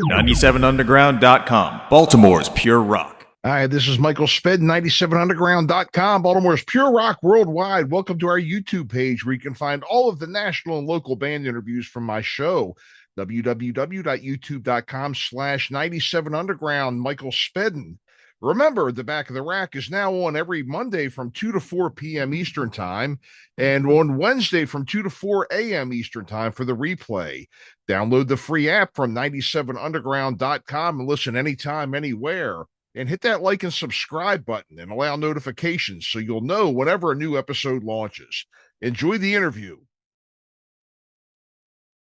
97underground.com, Baltimore's pure rock. Hi, this is Michael Spedden, 97underground.com, Baltimore's pure rock worldwide. Welcome to our YouTube page where you can find all of the national and local band interviews from my show, www.youtube.com/97underground, Michael Spedden. Remember, The Back of the Rack is now on every Monday from 2 to 4 p.m. Eastern Time and on Wednesday from 2 to 4 a.m. Eastern Time for the replay. Download the free app from 97underground.com and listen anytime, anywhere. And hit that like and subscribe button and allow notifications so you'll know whenever a new episode launches. Enjoy the interview.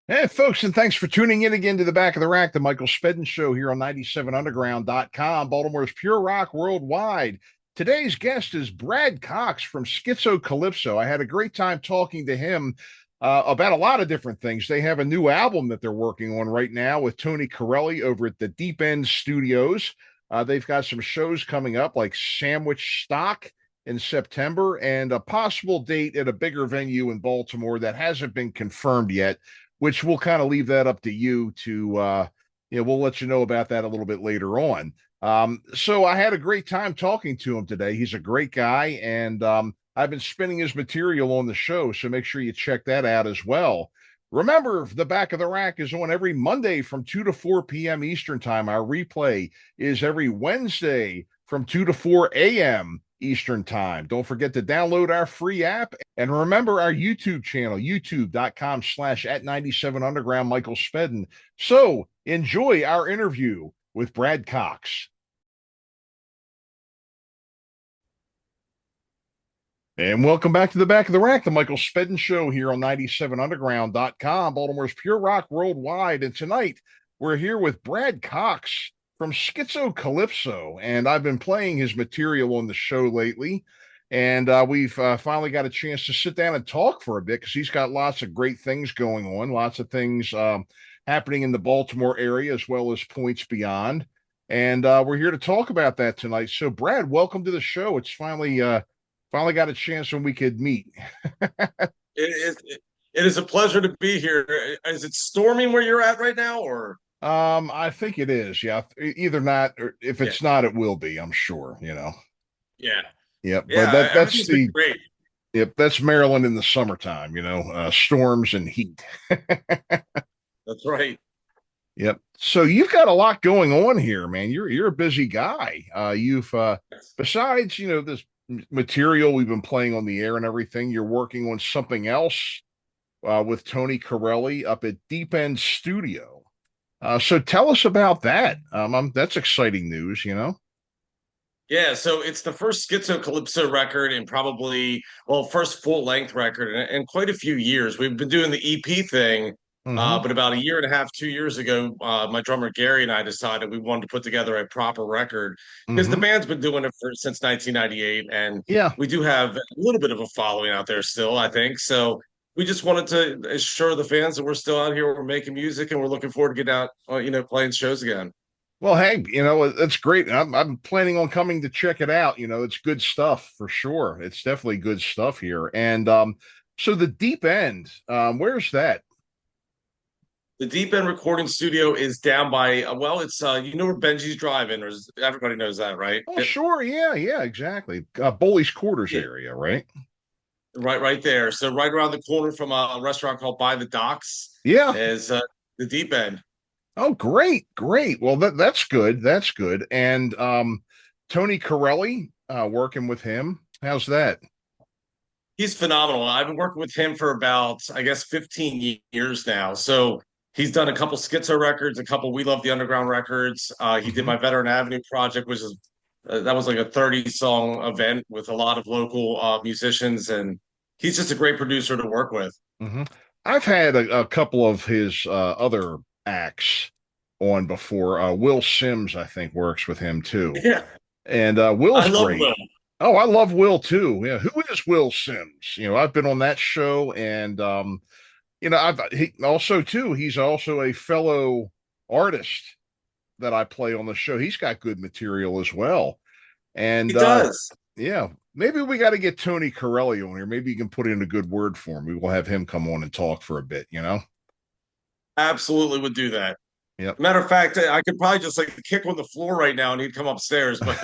Hey, folks, and thanks for tuning in again to The Back of the Rack, the Michael Spedden Show here on 97underground.com, Baltimore's pure rock worldwide. Today's guest is Brad Cox from Skitzo Calypso. I had a great time talking to him about a lot of different things. They have a new album that they're working on right now with Tony Corelli over at the Deep End Studios. They've got some shows coming up like Sandwich Stock in September and a possible date at a bigger venue in Baltimore that hasn't been confirmed yet, which we'll kind of leave that up to you to, we'll let you know about that a little bit later on. So I had a great time talking to him today. He's a great guy, and I've been spinning his material on the show, so make sure you check that out as well. Remember, The Back of the Rack is on every Monday from 2 to 4 p.m. Eastern Time. Our replay is every Wednesday from 2 to 4 a.m. Eastern Time. Don't forget to download our free app. And remember our YouTube channel, youtube.com/@97underground Michael Spedden. So enjoy our interview with Brad Cox. And welcome back to The Back of the Rack, the Michael Spedden Show here on 97underground.com, Baltimore's pure rock worldwide. And tonight we're here with Brad Cox from Skitzo Calypso. And I've been playing his material on the show lately. And we've finally got a chance to sit down and talk for a bit because he's got lots of great things going on, lots of things happening in the Baltimore area as well as points beyond. And we're here to talk about that tonight. So, Brad, welcome to the show. It's finally got a chance when we could meet. It is a pleasure to be here. Is it storming where you're at right now, or? I think it is. Yeah, either not, or if it's not, it will be. I'm sure. Yeah. Yep. Yeah. But that's great. Yep. That's Maryland in the summertime. Storms and heat. That's right. Yep. So you've got a lot going on here, man. You're a busy guy. You've besides this material we've been playing on the air and everything, you're working on something else with Tony Corelli up at Deep End Studio. So tell us about that. That's exciting news, Yeah, so it's the first Skitzo Calypso record and probably, first full-length record in quite a few years. We've been doing the EP thing, but about a year and a half, 2 years ago, my drummer Gary and I decided we wanted to put together a proper record because the band's been doing it since 1998, and we do have a little bit of a following out there still, I think. So we just wanted to assure the fans that we're still out here, we're making music, and we're looking forward to getting out, playing shows again. Well, hey, that's great. I'm planning on coming to check it out. It's good stuff for sure. It's definitely good stuff here. And so the Deep End, where's that? The Deep End recording studio is down by, it's, where Benji's driving, or everybody knows that, right? Oh, sure. Yeah, exactly. Bowley's Quarters area, right? Right there. So right around the corner from a restaurant called By the Docks is the Deep End. Oh, great. Well, that's good. That's good. And Tony Corelli, working with him, how's that? He's phenomenal. I've been working with him for about, I guess, 15 years now. So he's done a couple Skitzo records, a couple We Love the Underground records. He did my Veteran Avenue project, which is that was like a 30-song event with a lot of local musicians, and he's just a great producer to work with. I've had a couple of his other acts on before. Will Sims, I think, works with him too. Yeah, and Will's great. Will. Oh, I love Will too. Yeah, who is Will Sims? I've been on that show, and he's also a fellow artist that I play on the show. He's got good material as well. And he does. Yeah. Maybe we got to get Tony Corelli on here. Maybe you can put in a good word for him. We will have him come on and talk for a bit, Absolutely would do that. Yep. Matter of fact, I could probably just like kick on the floor right now and he'd come upstairs, but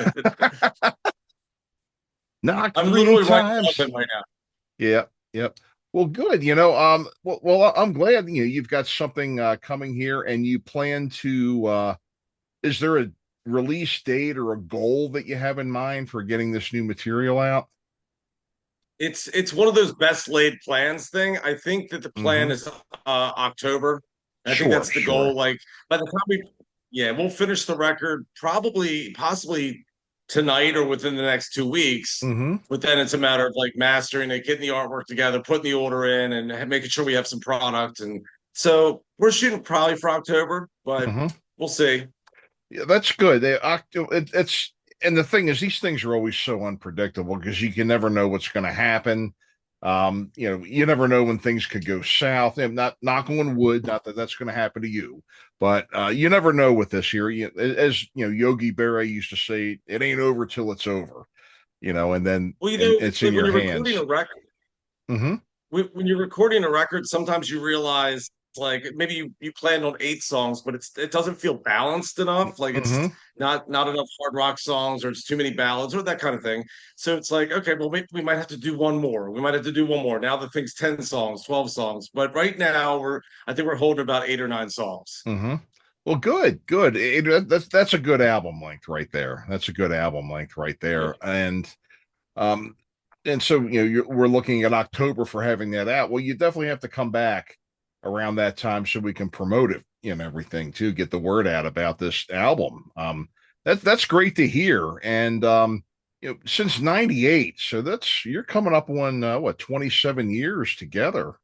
Knock I'm three literally right above times. him right now. Yep. Yep. Well, good. I'm glad you've got something coming here, and you plan to. Is there a release date or a goal that you have in mind for getting this new material out? It's one of those best laid plans thing. I think that the plan Mm-hmm. is October. I think Sure. that's the Sure. goal. Like by the time yeah, we'll finish the record probably possibly tonight or within the next 2 weeks. Mm-hmm. But then it's a matter of like mastering it, getting the artwork together, putting the order in, and making sure we have some product. And so we're shooting probably for October, but Mm-hmm. we'll see. Yeah, that's good. It's and the thing is, these things are always so unpredictable because you can never know what's going to happen. You never know when things could go south. And not knock on wood, not that that's going to happen to you, but you never know with this here. As Yogi Berra used to say, it ain't over till it's over. And then Well, and it's in like when your you're recording hands. a record. Hmm. When you're recording a record, sometimes you realize like maybe you planned on 8 songs, but it doesn't feel balanced enough. Like it's Hmm. not enough hard rock songs, or it's too many ballads, or that kind of thing. So it's like, okay, well, maybe we might have to do one more. We might have to do one more. Now the thing's 10 songs, 12 songs, but right now I think we're holding about 8 or 9 songs. Hmm. Well, good, good. That's a good album length right there. That's a good album length right Yeah. there. Um, and so we're looking at October for having that out. Well, you definitely have to come back around that time so we can promote it and everything to get the word out about this album. That's great to hear. And since '98, so you're coming up on what 27 years together.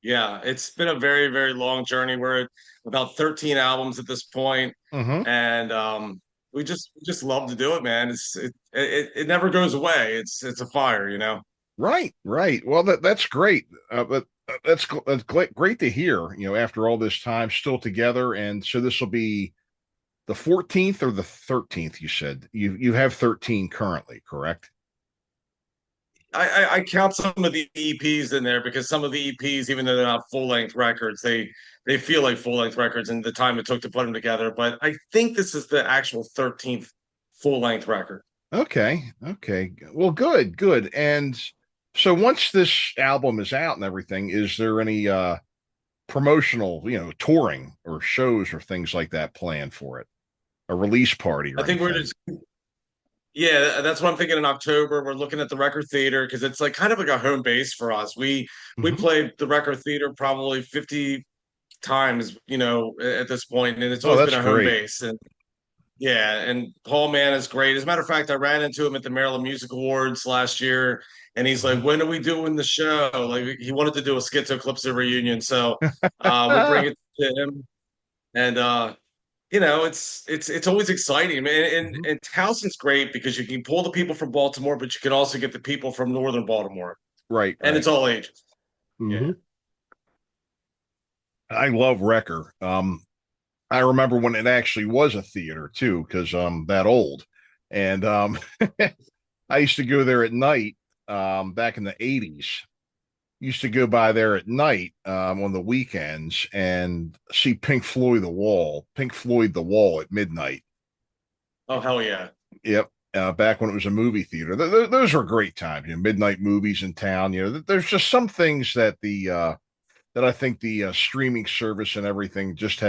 Yeah, it's been a very, very long journey. We're at about 13 albums at this point, Mm-hmm. and we just love to do it, man. It never goes away. It's a fire, you know. Right, right. Well, that's great. But that's great to hear. After all this time, still together, and so this will be the 14th or the 13th. You said you have 13 currently, correct? I count some of the EPs in there because some of the EPs, even though they're not full length records, they feel like full length records and the time it took to put them together. But I think this is the actual 13th full length record. Okay, okay. Well, good, good. And so once this album is out and everything, is there any promotional, touring or shows or things like that planned for it? A release party I or think we're anything? just Yeah, that's what I'm thinking in October. We're looking at the Record Theater because it's like kind of like a home base for us. We Hmm. played the Record Theater probably 50 times, at this point, and it's Oh, always been that's a home great. base. And yeah, and Paul Mann is great. As a matter of fact, I ran into him at the Maryland Music Awards last year, and he's like, Mhm. "When are we doing the show?" Like he wanted to do a Skitzo Calypso reunion, so we bring it to him, and it's always exciting. I mean, Mhm. and Towson's great because you can pull the people from Baltimore, but you can also get the people from northern Baltimore, Right, and it's right. all ages. Yeah. Hmm. I love Wrecker. I remember when it actually was a theater too, because I'm that old. And I used to go there at night back in the '80s. Used to go by there at night on the weekends and see Pink Floyd the Wall at midnight. Oh hell yeah. Yep. Back when it was a movie theater. Those were great times. Midnight movies in town. There's just some things that I think the streaming service and everything just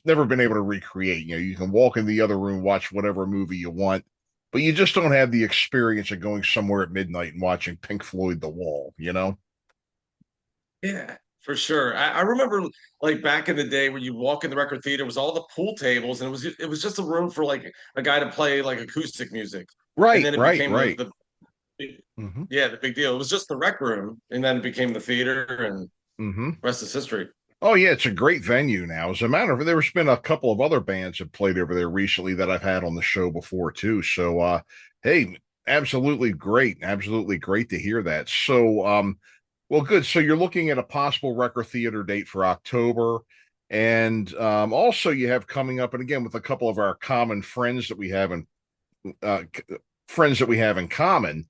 never been able to recreate. You can walk in the other room, watch whatever movie you want, but you just don't have the experience of going somewhere at midnight and watching Pink Floyd The Wall. Yeah, for sure. I remember like back in the day when you walk in the record theater, it was all the pool tables, and it was just a room for like a guy to play like acoustic music, and Right, then it right, became right. the big- Mm-hmm. yeah, the big deal. It was just the rec room, and then it became the theater, and Mm-hmm. rest is history. Oh yeah, it's a great venue now. As a matter of fact, there's been a couple of other bands that played over there recently that I've had on the show before too. So hey, absolutely great to hear that. So well good. So you're looking at a possible record theater date for October. And also you have coming up, and again with a couple of our common friends that we have in friends that we have in common,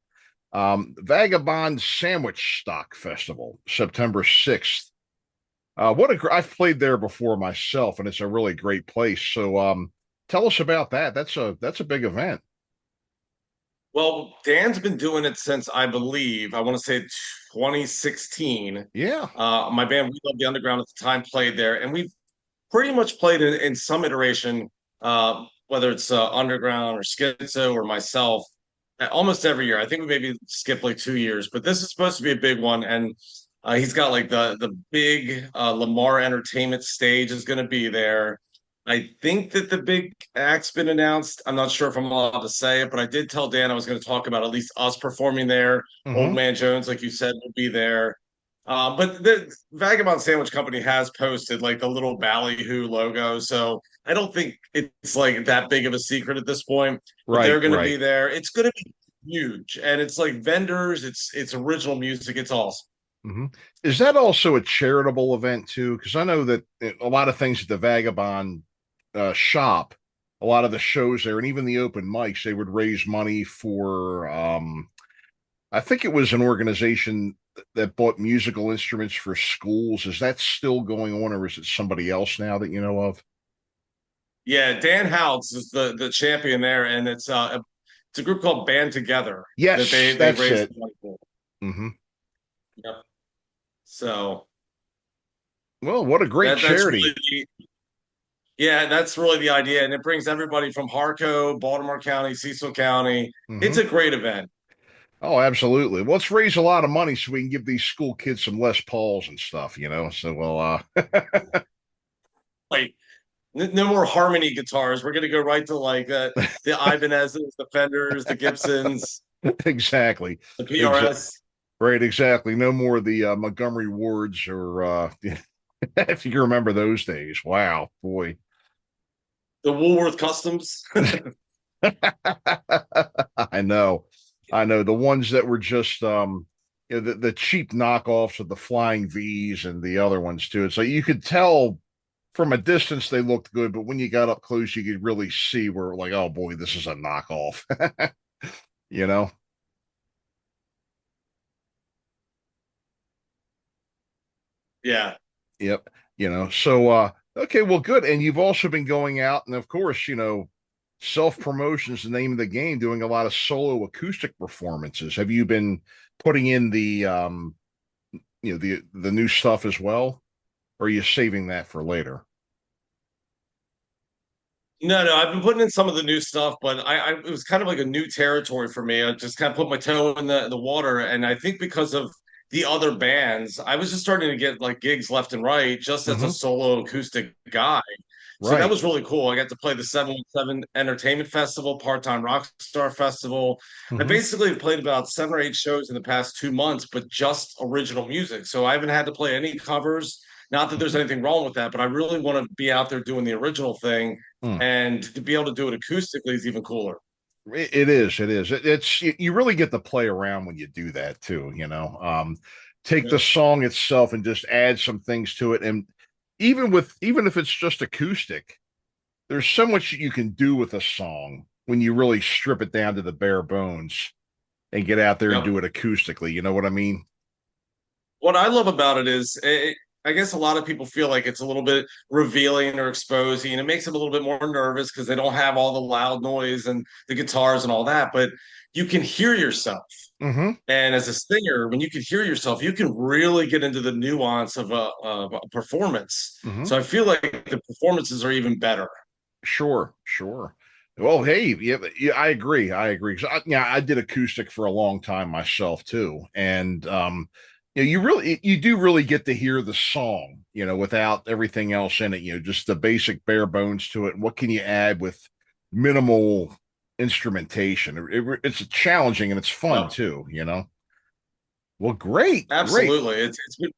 Vagabond Sandwich Stock Festival, September 6th I've played there before myself, and it's a really great place. So, tell us about that. That's a big event. Well, Dan's been doing it since I want to say 2016. Yeah. My band, We Love the Underground at the time, played there, and we've pretty much played in some iteration, whether it's Underground or Skitzo or myself, almost every year. I think we maybe skipped like 2 years, but this is supposed to be a big one. And he's got like the big Lamar Entertainment stage is going to be there. I think that the big act's been announced. I'm not sure if I'm allowed to say it, but I did tell Dan I was going to talk about at least us performing there. Old Hmm. Man Jones, like you said, will be there. But the Vagabond Sandwich Company has posted like the little ballyhoo logo, so I don't think it's like that big of a secret at this point. But Right, they're going to be right. there. It's going to be huge, and it's like vendors. It's original music. It's awesome. Hmm. Is that also a charitable event too? Because I know that a lot of things at the Vagabond shop, a lot of the shows there, and even the open mics, they would raise money for. I think it was an organization that bought musical instruments for schools. Is that still going on, or is it somebody else now that you know of? Yeah, Dan Houts is the champion there, and it's a group called Band Together that Yes, they that's raised it. money for. Hmm. Yep. So Well, what a great that's charity. really yeah, that's really the idea. And it brings everybody from Harco, Baltimore County, Cecil County. It's Hmm. a great event. Oh, absolutely. Well, let's raise a lot of money so we can give these school kids some Les Pauls and stuff, you know. So, well, Like no more harmony guitars. We're gonna go right to like the Ibanez's, the Fenders, the Gibsons, exactly. the Exa- PRS, right, exactly. No more of the Montgomery Wards or if you can remember those days. Wow, boy. the Woolworth Customs. I know. I know the ones that were just the cheap knockoffs of the Flying V's and the other ones too. It's like you could tell from a distance they looked good, but when you got up close, you could really see where like, oh boy, this is a knockoff. You know? Yeah. Yep. So okay, well good. And you've also been going out and of course, self-promotion is the name of the game, doing a lot of solo acoustic performances. Have you been putting in the new stuff as well? Or are you saving that for later? No, I've been putting in some of the new stuff, but it was kind of like a new territory for me. I just kind of put my toe in the water, and I think because of the other bands, I was just starting to get like gigs left and right, just as a Hmm. solo acoustic guy. So that Right. was really cool. I got to play the 717 Entertainment Festival, Part-Time Rockstar Festival. I Hmm. basically played about 7 or 8 shows in the past 2 months, but just original music. So I haven't had to play any covers. Not that there's Hmm. anything wrong with that, but I really want to be out there doing the original thing, Hmm. and to be able to do it acoustically is even cooler. It is. It is. It's you really get to play around when you do that too. Take the Yeah. song itself and just add some things to it, and even if it's just acoustic, there's so much you can do with a song when you really strip it down to the bare bones and get out there and Yep. do it acoustically. You know what I mean? What I love about it is, I guess a lot of people feel like it's a little bit revealing or exposing, and it makes them a little bit more nervous because they don't have all the loud noise and the guitars and all that. But you can hear yourself. Hmm. And as a singer, when you can hear yourself, you can really get into the nuance of a performance. Hmm. So I feel like the performances are even better. Sure, sure. Well, hey, yeah, yeah, I agree. I agree. 'Cause yeah, I did acoustic for a long time myself too, and you do really get to hear the song, without everything else in it. Just the basic bare bones to it. And what can you add with minimal instrumentation? It's challenging and it's fun Yep, too. Well, great, great. absolutely. It's been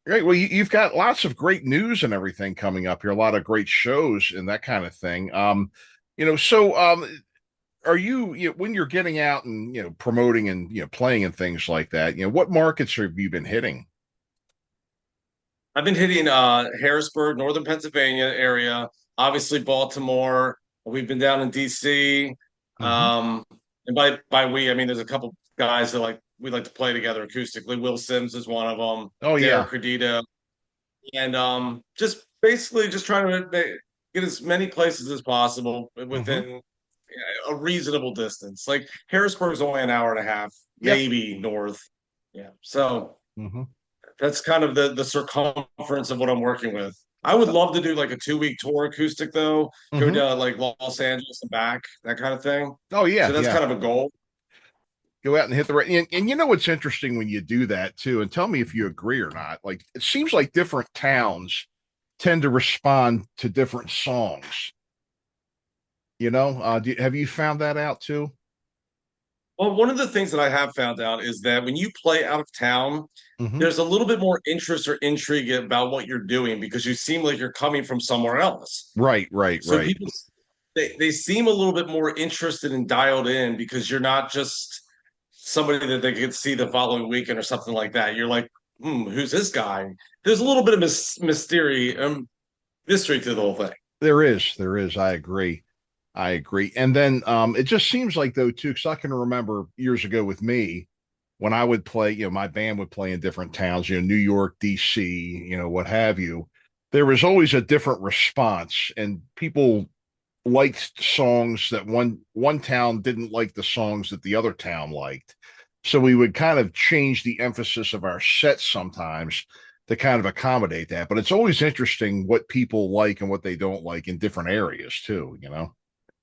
Great. Well, you've got lots of great news and everything coming up here, a lot of great shows and that kind of thing. Are when you're getting out and promoting and playing and things like that, what markets have you been hitting? I've been hitting Harrisburg, Northern Pennsylvania area, obviously Baltimore. We've been down in DC. Hmm. And by we, I mean there's a couple guys that like we like to play together acoustically. Will Sims is one of them. Oh yeah. Derek Credito, and just basically just trying to get as many places as possible Mm-hmm. within a reasonable distance. Like Harrisburg's only an hour and a half, Yep. maybe north. Yeah, so Mm-hmm. that's kind of the circumference of what I'm working with. I would love to do like a 2 week tour acoustic though, go Mm-hmm. to like Los Angeles and back, that kind of thing. Oh So yeah, that's yeah. kind of a goal. Go out and hit the right. And you know what's interesting when you do that too, and tell me if you agree or not. Like it seems like different towns tend to respond to different songs. Have you found that out too? Well, one of the things that I have found out is that when you play out of town, Mm-hmm. there's a little bit more interest or intrigue about what you're doing because you seem like you're coming from somewhere else. Right, right, So right. people they seem a little bit more interested and dialed in because you're not just somebody that they could see the following weekend or something like that. You're like, who's this guy? There's a little bit of mystery to the whole thing. There is. I agree. I agree. And then it just seems like though too, because I can remember years ago with me when I would play, my band would play in different towns, New York, DC, what have you. There was always a different response, and people liked songs that one town didn't like the songs that the other town liked. So we would kind of change the emphasis of our sets sometimes to kind of accommodate that. But it's always interesting what people like and what they don't like in different areas too.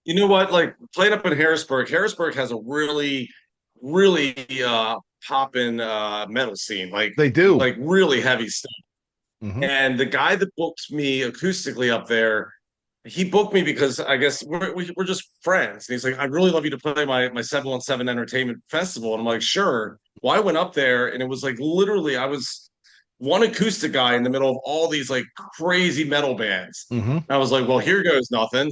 You know what? Like played up in Harrisburg. Harrisburg has a really, really poppin' metal scene, They do. like really heavy stuff. Hmm. And the guy that booked me acoustically up there, he booked me because I guess we're just friends. And he's like, I'd really love you to play my 717 Entertainment Festival. And I'm like, sure. Well, I went up there and it was like literally I was one acoustic guy in the middle of all these like crazy metal bands. Hmm. And I was like, well, here goes nothing.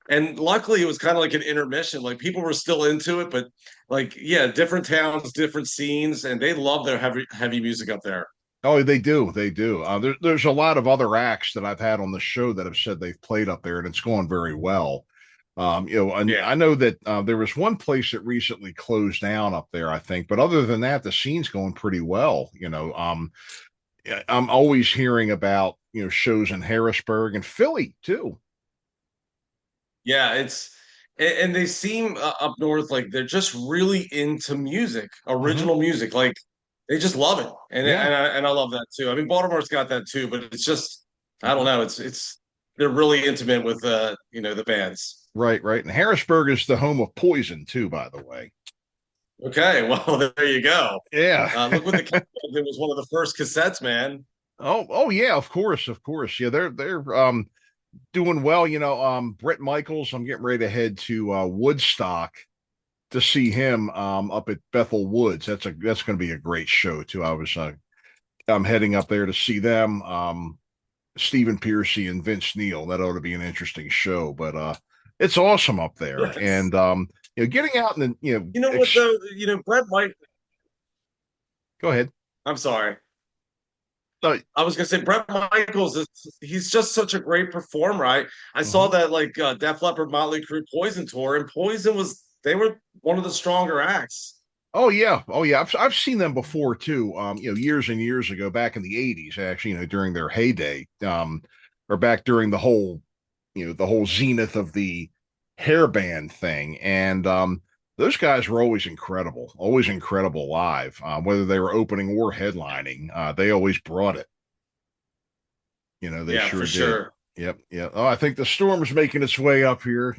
And luckily it was kind of like an intermission. Like people were still into it, but like, yeah, different towns, different scenes, and they love their heavy music up there. Oh, they do. They do. There's a lot of other acts that I've had on the show that have said they've played up there, and it's going very well. And Yeah. I know that there was one place that recently closed down up there, I think, but other than that, the scene's going pretty well. I'm always hearing about shows in Harrisburg and Philly too. Yeah, and they seem up north like they're just really into music, Hmm. original music. Like they just love it, and Yeah, I love that too. I mean, Baltimore's got that too, but it's just I don't know. It's they're really intimate with the bands. right, right. And Harrisburg is the home of Poison too, by the way. Okay, well there you go. Yeah. Look what it was one of the first cassettes, man. Oh yeah, of course, of course. Yeah, they're doing well. Brett Michaels, I'm getting ready to head to Woodstock to see him up at Bethel Woods. That's going to be a great show too. I'm heading up there to see them. Stephen Piercy and Vince Neil. That ought to be an interesting show. But it's awesome up there, Yes. and getting out and You know what though? Brett White. go ahead. I'm sorry. So, I was gonna say Brett Michaels he's just such a great performer. I saw mhm. that like Def Leppard Motley Crue Poison tour, and Poison they were one of the stronger acts. Oh yeah, oh yeah. I've seen them before too. Years and years ago, back in the '80s, actually, during their heyday, or back during the whole zenith of the hair band thing. And those guys were always incredible live, whether they were opening or headlining. They always brought it. They Yeah, for sure did. sure. Yep, yep. Oh, I think the storm's making its way up here.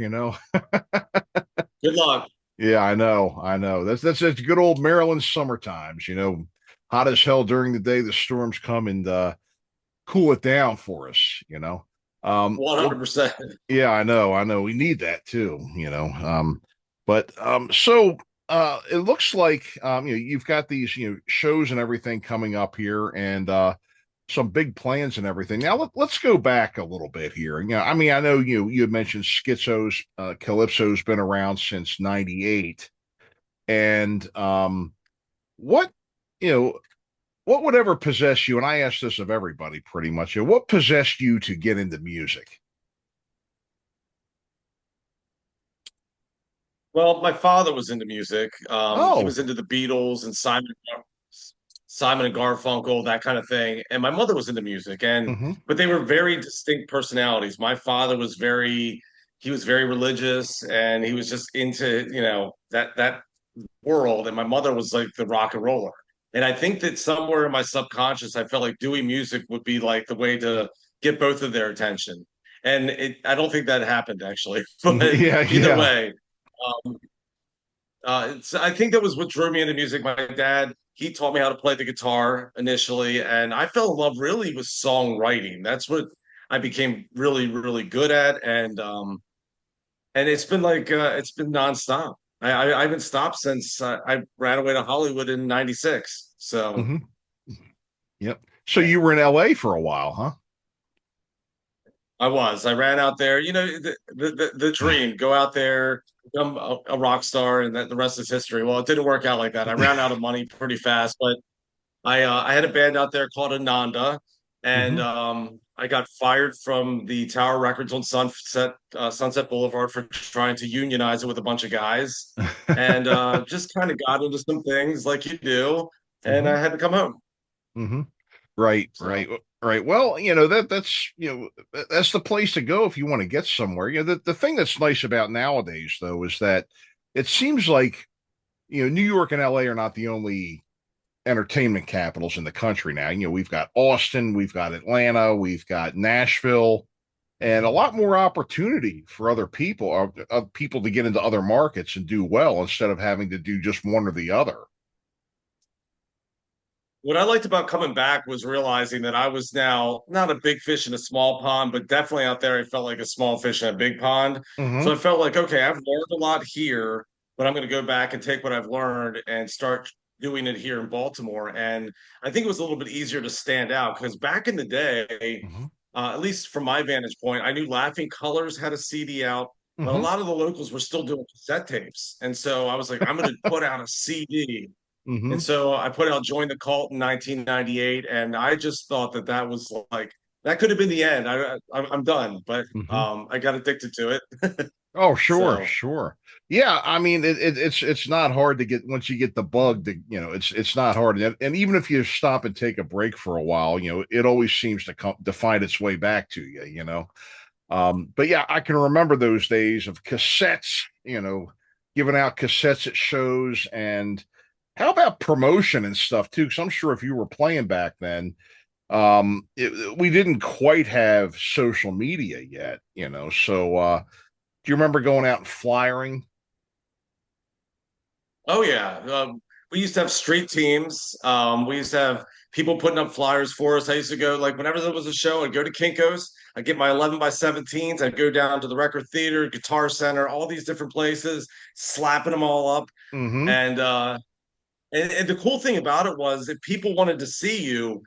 Good luck. Yeah, I know. I know. That's good old Maryland summer times. Hot as hell during the day, the storms come and cool it down for us. Well, 100%. yeah, I know. I know. We need that too. But so it looks like you've got these shows and everything coming up here, and some big plans and everything. Now let's go back a little bit here. I mean, I know you had mentioned Skitzo's Calypso's been around since '98, and what you know what would ever possess you? And I ask this of everybody pretty much. What possessed you to get into music? Well, my father was into music. He Oh. was into the Beatles and Simon and Garfunkel, that kind of thing. And my mother was into music, and Hmm. but they were very distinct personalities. My father was he was very religious, and he was just into, that world. And my mother was like the rock and roller. And I think that somewhere in my subconscious, I felt like doing music would be like the way to get both of their attention. And I don't think that happened actually, but Yeah, either yeah. way, um, I think that was what drew me into music. My dad, he taught me how to play the guitar initially, and I fell in love really with songwriting. That's what I became really, really good at, and it's been like it's been nonstop. I haven't stopped since I ran away to Hollywood in '96. So Hmm. Yep. So yeah, you were in LA for a while, huh? I was. I ran out there. The dream: go out there, become a rock star, and the rest is history. Well, it didn't work out like that. I ran out of money pretty fast, but I had a band out there called Ananda, and Hmm. I got fired from the Tower Records on Sunset Boulevard for trying to unionize it with a bunch of guys, and just kind of got into some things like you do, and Hmm. I had to come home. Hmm. Right, right, So right. Well, that's that's the place to go if you want to get somewhere. The thing that's nice about nowadays though is that it seems like, New York and LA are not the only entertainment capitals in the country now. We've got Austin, we've got Atlanta, we've got Nashville, and a lot more opportunity for other people, people to get into other markets and do well instead of having to do just one or the other. what I liked about coming back was realizing that I was now not a big fish in a small pond, but definitely out there, I felt like a small fish in a big pond. So I Hmm. felt like, okay, I've learned a lot here, but I'm going to go back and take what I've learned and start doing it here in Baltimore. And I think it was a little bit easier to stand out because back in the day, Hmm. at least from my vantage point, I knew Laughing Colors had a CD out, but a Hmm. lot of the locals were still doing cassette tapes. And so I was like, I'm going to put out a CD. And Hmm. so I put out Join the Cult in 1998, and I just thought that that was like that could have been the end. I'm done, but Hmm. I got addicted to it. Oh, sure, So sure. Yeah, I mean, it's not hard to get once you get the bug. It's not hard, and even if you stop and take a break for a while, it always seems to find its way back to you. But yeah, I can remember those days of cassettes. Giving out cassettes at shows, and how about promotion and stuff too? Because I'm sure if you were playing back then, we didn't quite have social media yet. So. Do you remember going out and flyering? oh yeah, we used to have street teams. We used to have people putting up flyers for us. I used to go like whenever there was a show, I'd go to Kinko's. I'd get my 11 by 17s. I'd go down to the Record Theater, Guitar Center, all these different places, slapping them all up. Mm-hmm. And and the cool thing about it was if people wanted to see you,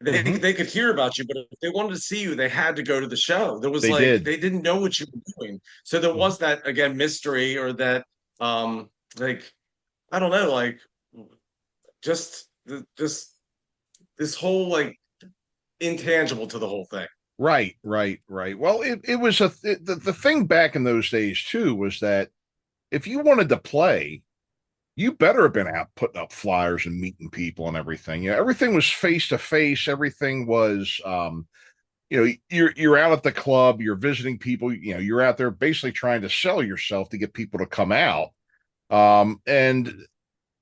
Mm-hmm. they could hear about you, but if they wanted to see you, they had to go to the show. There was They like did. they didn't know what you were doing, so there Mhm. was that again mystery or that like I don't know, like just just this whole like intangible to the whole thing. Right, right, right. Well, it was the thing back in those days too was that if you wanted to play, you better have been out putting up flyers and meeting people and everything. Everything was face to face. Everything was, you're out at the club, you're visiting people. You're out there basically trying to sell yourself to get people to come out. And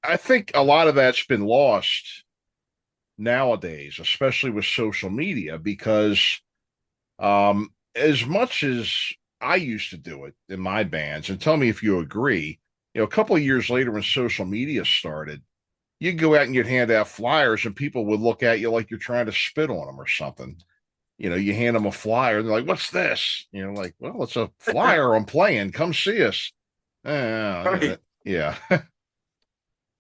I think a lot of that's been lost nowadays, especially with social media, because as much as I used to do it in my bands, and tell me if you agree, a couple of years later when social media started, you'd go out and you'd hand out flyers, and people would look at you like you're trying to spit on them or something. You hand them a flyer, and they're like, "What's this?" Like, "Well, it's a flyer I'm playing. Come see us." Right. Yeah.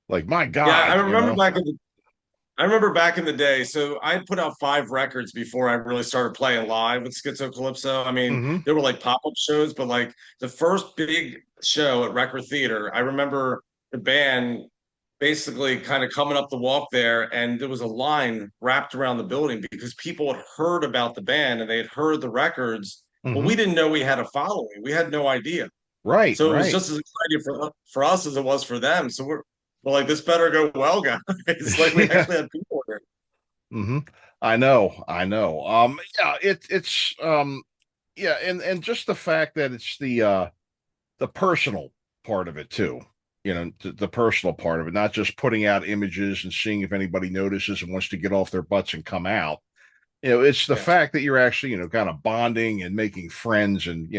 Like, my Yeah, God. I remember back in the day. So I put out 5 records before I really started playing live with Skitzo Calypso. I mean, Hmm. there were like pop-up shows, but like the first big show at Record Theater, I remember the band basically kind of coming up the walk there, and there was a line wrapped around the building because people had heard about the band and they had heard the records, but we Hmm. didn't know we had a following. We had no idea. Right, So it was right. just as exciting for us as it was for them. So we're like, this better go well, guys. It's like we Yeah. actually had people there. Hmm. I know, I know. Yeah, it's yeah, and just the fact that it's the personal part of it too. You know, the personal part of it, not just putting out images and seeing if anybody notices and wants to get off their butts and come out. You know, it's the Yeah. fact that you're actually, kind of bonding and making friends and,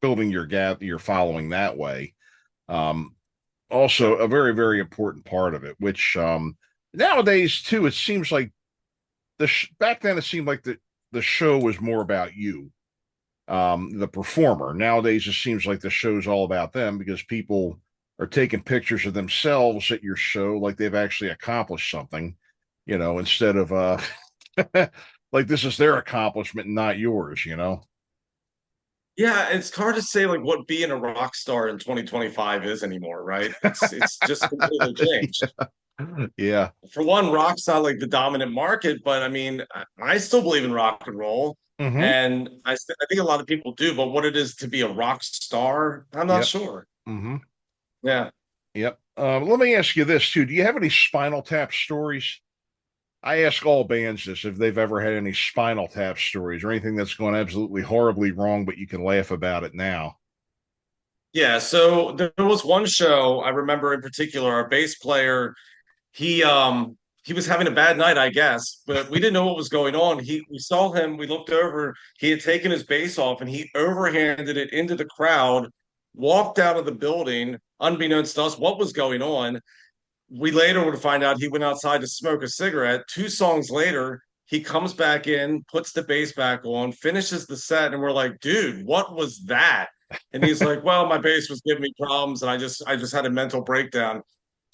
building your following that way. Um, Also a very, very important part of it, which nowadays too, it seems like back then it seemed like the show was more about you, the performer. Nowadays it seems like the show's all about them because people are taking pictures of themselves at your show like they've actually accomplished something, instead of like this is their accomplishment and not yours. Yeah, it's hard to say like what being a rock star in 2025 is anymore, right? It's just completely changed. Yeah. For one, rock's not like the dominant market, but I mean, I still believe in rock and roll, Mm-hmm. and I think a lot of people do. But what it is to be a rock star, I'm not Yep. sure. Mm-hmm. Yeah. Yep. Let me ask you this too. Do you have any Spinal Tap stories? I ask all bands this if they've ever had any Spinal Tap stories or anything that's gone absolutely horribly wrong, but you can laugh about it now. Yeah, so there was one show I remember in particular, our bass player, he um he was having a bad night, I guess, but we didn't know what was going on. We saw him, we looked over, he had taken his bass off and he overhanded it into the crowd, walked out of the building, unbeknownst to us what was going on. We later would find out he went outside to smoke a cigarette. 2 songs later, he comes back in, puts the bass back on, finishes the set, and we're like, dude, what was that? And he's like, well, my bass was giving me problems, and I just had a mental breakdown.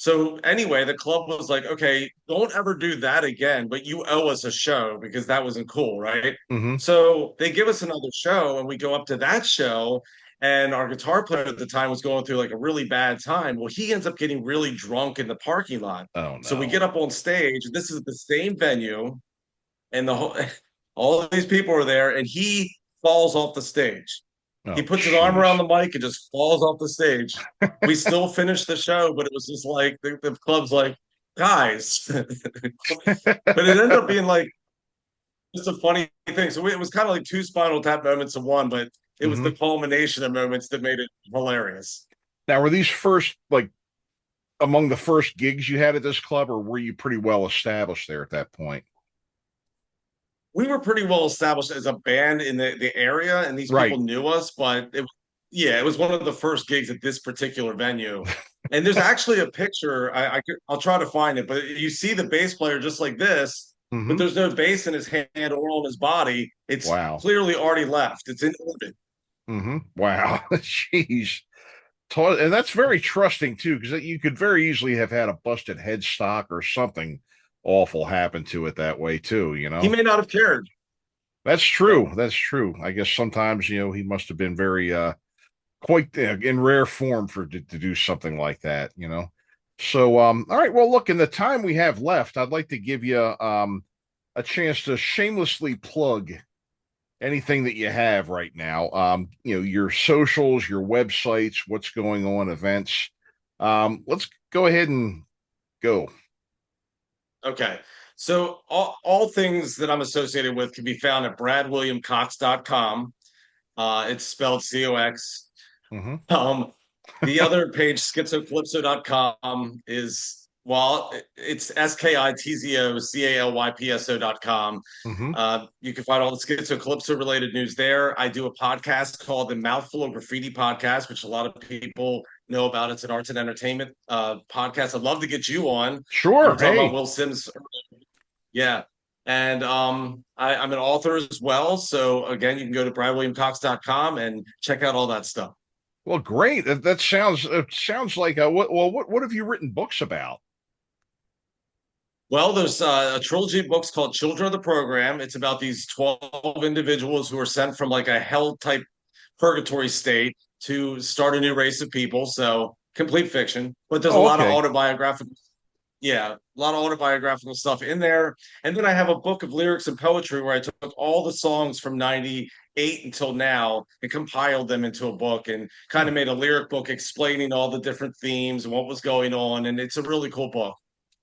So anyway, the club was like, okay, don't ever do that again, but you owe us a show because that wasn't cool, right? Mm-hmm. So they give us another show, and we go up to that show, and our guitar player at the time was going through like a really bad time. Well, he ends up getting really drunk in the parking lot. Oh So we no. get up on stage. This is the same venue, and the whole all of these people are there, and he falls off the stage. He Oh puts his arm around jeez. the mic and just falls off the stage. We still finished the show, but it was just like the club's like, guys. But it ended up being like just a funny thing. So it was kind of like 2 Spinal Tap moments in one, but it was Hmm. the culmination of moments that made it hilarious. Now, were these first like among the first gigs you had at this club, or were you pretty well established there at that point? We were pretty well established as a band in the area, and these Right. people knew us. But yeah, it was one of the first gigs at this particular venue. And there's actually a picture. I'll try to find it, but you see the bass player just like this, but Hmm. there's no bass in his hand or on his body. It's Wow. clearly already left. It's in orbit. Wow. Jeez. And that's very trusting too, because you could very easily have had a busted headstock or something awful happen to it that way too. He may not have cared. That's So true. That's true. I guess sometimes, he must have been very quite in rare form for to do something like that. So all right, well look, in the time we have left, I'd like to give you a chance to shamelessly plug anything that you have right now. Your socials, your websites, what's going on, events. Let's go ahead and go. okay. So all things that I'm associated with can be found at bradwilliamcox.com. It's spelled Cox. Hmm. Um, the other page, schizocalypso.com, is well, it's skitzocalypso.com. Hmm. You can find all the Skitzo Calypso related news there. I do a podcast called the Mouthful of Graffiti podcast, which a lot of people know about. It's an arts and entertainment podcast. I'd love to get you on. You Sure. were talking about Hey. Will Sims. Yeah. And I'm an author as well. So again, you can go to bradwilliamcox.com and check out all that stuff. Well, great. That sounds it sounds like what have you written books about? Well, there's a trilogy of books called Children of the Program. It's about these 12 individuals who are sent from like a hell type purgatory state to start a new race of people. So complete fiction, but there's a Oh, lot of okay. autobiographical, yeah, a lot of autobiographical stuff in there. And then I have a book of lyrics and poetry where I took all the songs from 98 '98 until now and compiled them into a book and kind of made a lyric book explaining all the different themes and what was going on. And it's a really cool book.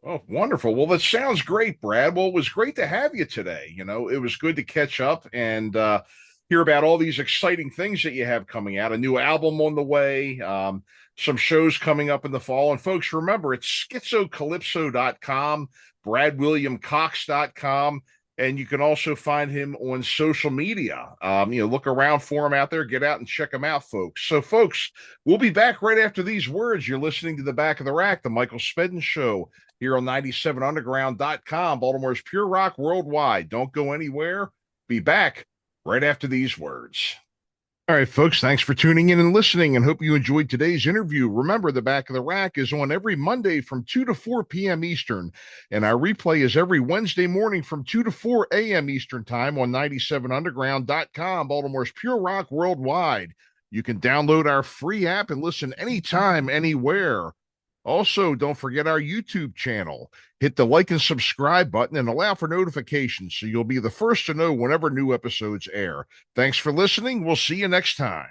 Oh, wonderful. Well, that sounds great, Brad. Well, it was great to have you today. It was good to catch up and hear about all these exciting things that you have coming out. A new album on the way, some shows coming up in the fall. And folks, remember, it's skitzocalypso.com, bradwilliamcox.com. And you can also find him on social media. Look around for him out there. Get out and check him out, folks. So, folks, we'll be back right after these words. You're listening to The Back of the Rack, the Michael Spedden Show, here on 97underground.com, Baltimore's Pure Rock Worldwide. Don't go anywhere. Be back right after these words. All right, folks, thanks for tuning in and listening, and hope you enjoyed today's interview. Remember, The Back of the Rack is on every Monday from 2 to 4 p.m. Eastern, and our replay is every Wednesday morning from 2 to 4 a.m. Eastern Time on 97underground.com, Baltimore's Pure Rock Worldwide. You can download our free app and listen anytime, anywhere. Also, don't forget our YouTube channel. Hit the like and subscribe button and allow for notifications so you'll be the first to know whenever new episodes air. Thanks for listening. We'll see you next time.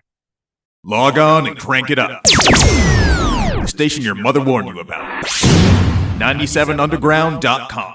Log on and crank it up. The station your mother warned you about. 97underground.com.